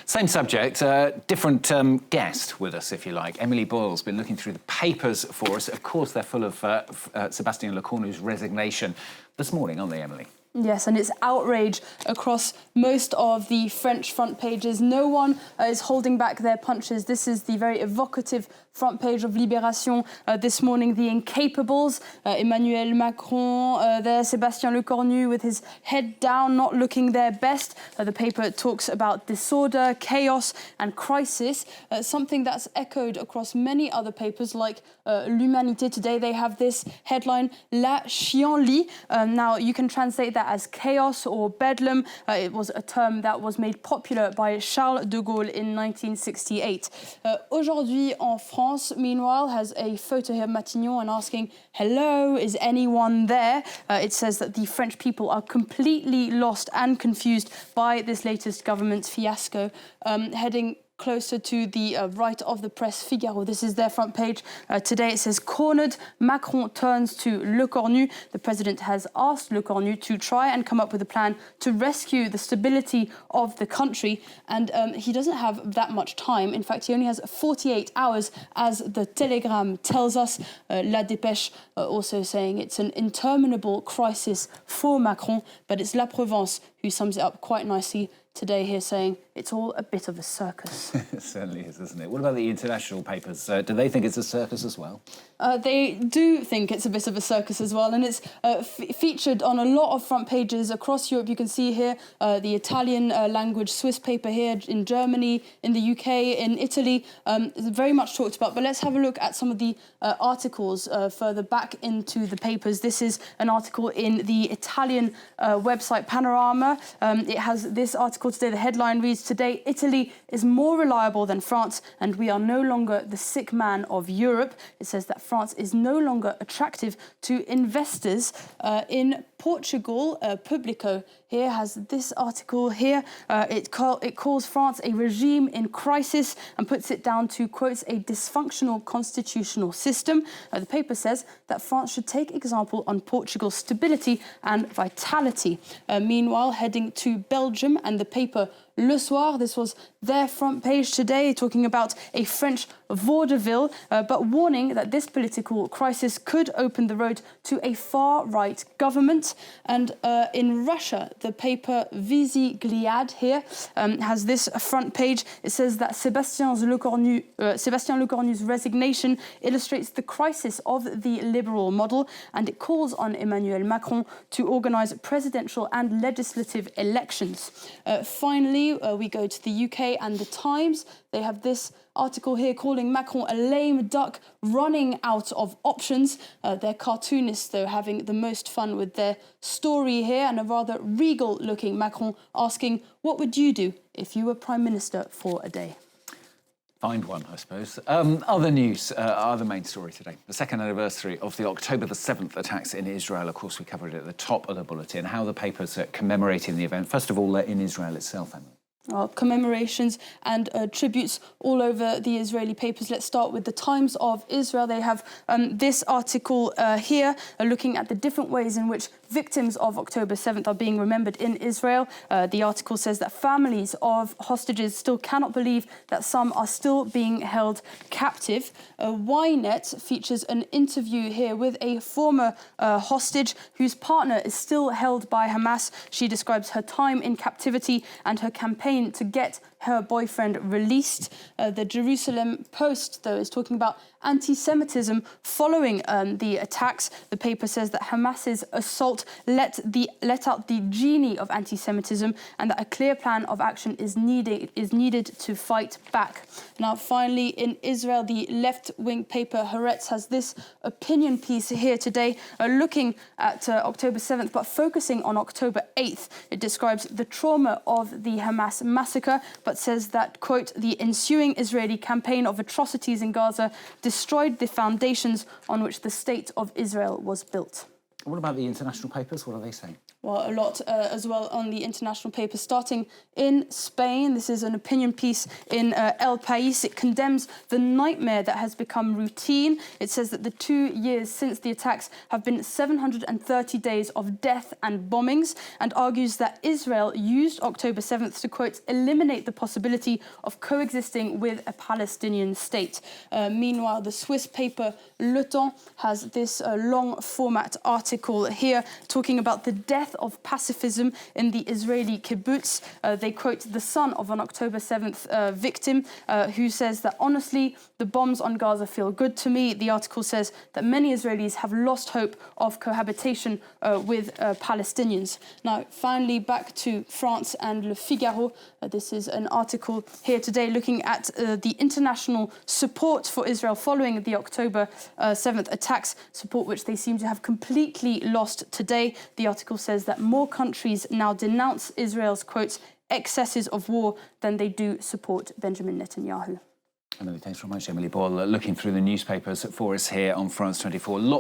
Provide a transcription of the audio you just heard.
Same subject, different guest with us, if you like. Emily Boyle's been looking through the papers for us. Of course, they're full of Sébastien Lecornu's resignation this morning, aren't they, Emily? Yes, and it's outrage across most of the French front pages. No one is holding back their punches. This is the very evocative front page of Libération this morning. The Incapables, Emmanuel Macron, there, Sébastien Lecornu with his head down, not looking their best. The paper talks about disorder, chaos and crisis, something that's echoed across many other papers like L'Humanité today. They have this headline, La Chienlit. Now, you can translate that as chaos or bedlam. It was a term that was made popular by Charles de Gaulle in 1968. Aujourd'hui en France, meanwhile, has a photo here of Matignon and asking, hello, is anyone there? It says that the French people are completely lost and confused by this latest government fiasco. Heading closer to the right of the press, Figaro. This is their front page. Today it says, cornered, Macron turns to Lecornu. The president has asked Lecornu to try and come up with a plan to rescue the stability of the country. And he doesn't have that much time. In fact, he only has 48 hours, as the Telegram tells us. La Dépêche also saying it's an interminable crisis for Macron, but it's La Provence who sums it up quite nicely today here, saying it's all a bit of a circus. It certainly is, isn't it? What about the international papers? Do they think it's a circus as well? They do think it's a bit of a circus as well, and it's featured on a lot of front pages across Europe. You can see here the Italian language Swiss paper here in Germany, in the UK, in Italy. It's very much talked about, but let's have a look at some of the articles further back into the papers. This is an article in the Italian website Panorama. It has this article today. The headline reads, today, Italy is more reliable than France, and we are no longer the sick man of Europe. It says that France is no longer attractive to investors. In Portugal, Publico here has this article here. It calls France a regime in crisis and puts it down to, quotes, a dysfunctional constitutional system. The paper says that France should take example on Portugal's stability and vitality. Meanwhile, heading to Belgium, and the paper Le Soir, this was their front page today, talking about a French vaudeville, but warning that this political crisis could open the road to a far-right government. And in Russia, the paper Vizigliad here has this front page. It says that Sébastien Lecornu's resignation illustrates the crisis of the liberal model, and it calls on Emmanuel Macron to organise presidential and legislative elections. Finally, we go to the UK and the Times. They have this article here calling Macron a lame duck running out of options. Their cartoonists, though, having the most fun with their story here, and a rather regal-looking Macron asking, what would you do if you were Prime Minister for a day? Find one, I suppose. Other news, other main story today. The second anniversary of the October the 7th attacks in Israel. Of course, we covered it at the top of the bulletin, how the papers are commemorating the event. First of all, in Israel itself, Emily. Commemorations and tributes all over the Israeli papers. Let's start with the Times of Israel. They have this article here looking at the different ways in which victims of October 7th are being remembered in Israel. The article says that families of hostages still cannot believe that some are still being held captive. Ynet features an interview here with a former hostage whose partner is still held by Hamas. She describes her time in captivity and her campaign to get her boyfriend released. The Jerusalem Post, though, is talking about anti-Semitism following the attacks. The paper says that Hamas's assault let out the genie of anti-Semitism, and that a clear plan of action is needed to fight back. Now, finally, in Israel, the left-wing paper Haaretz has this opinion piece here today, looking at October 7th, but focusing on October 8th. It describes the trauma of the Hamas massacre, but says that, quote, the ensuing Israeli campaign of atrocities in Gaza destroyed the foundations on which the state of Israel was built. What about the international papers? What are they saying? Well, a lot as well on the international paper, starting in Spain. This is an opinion piece in El País. It condemns the nightmare that has become routine. It says that the 2 years since the attacks have been 730 days of death and bombings, and argues that Israel used October 7th to, quote, eliminate the possibility of coexisting with a Palestinian state. Meanwhile, the Swiss paper Le Temps has this long format article here talking about the death of pacifism in the Israeli kibbutz. They quote the son of an October 7th victim who says that, honestly, the bombs on Gaza feel good to me. The article says that many Israelis have lost hope of cohabitation with Palestinians. Now, finally, back to France and Le Figaro. This is an article here today looking at the international support for Israel following the October 7th attacks, support which they seem to have completely lost today. The article says that more countries now denounce Israel's, quote, excesses of war than they do support Benjamin Netanyahu. Emily, thanks very much. Emily Boyle looking through the newspapers for us here on France 24.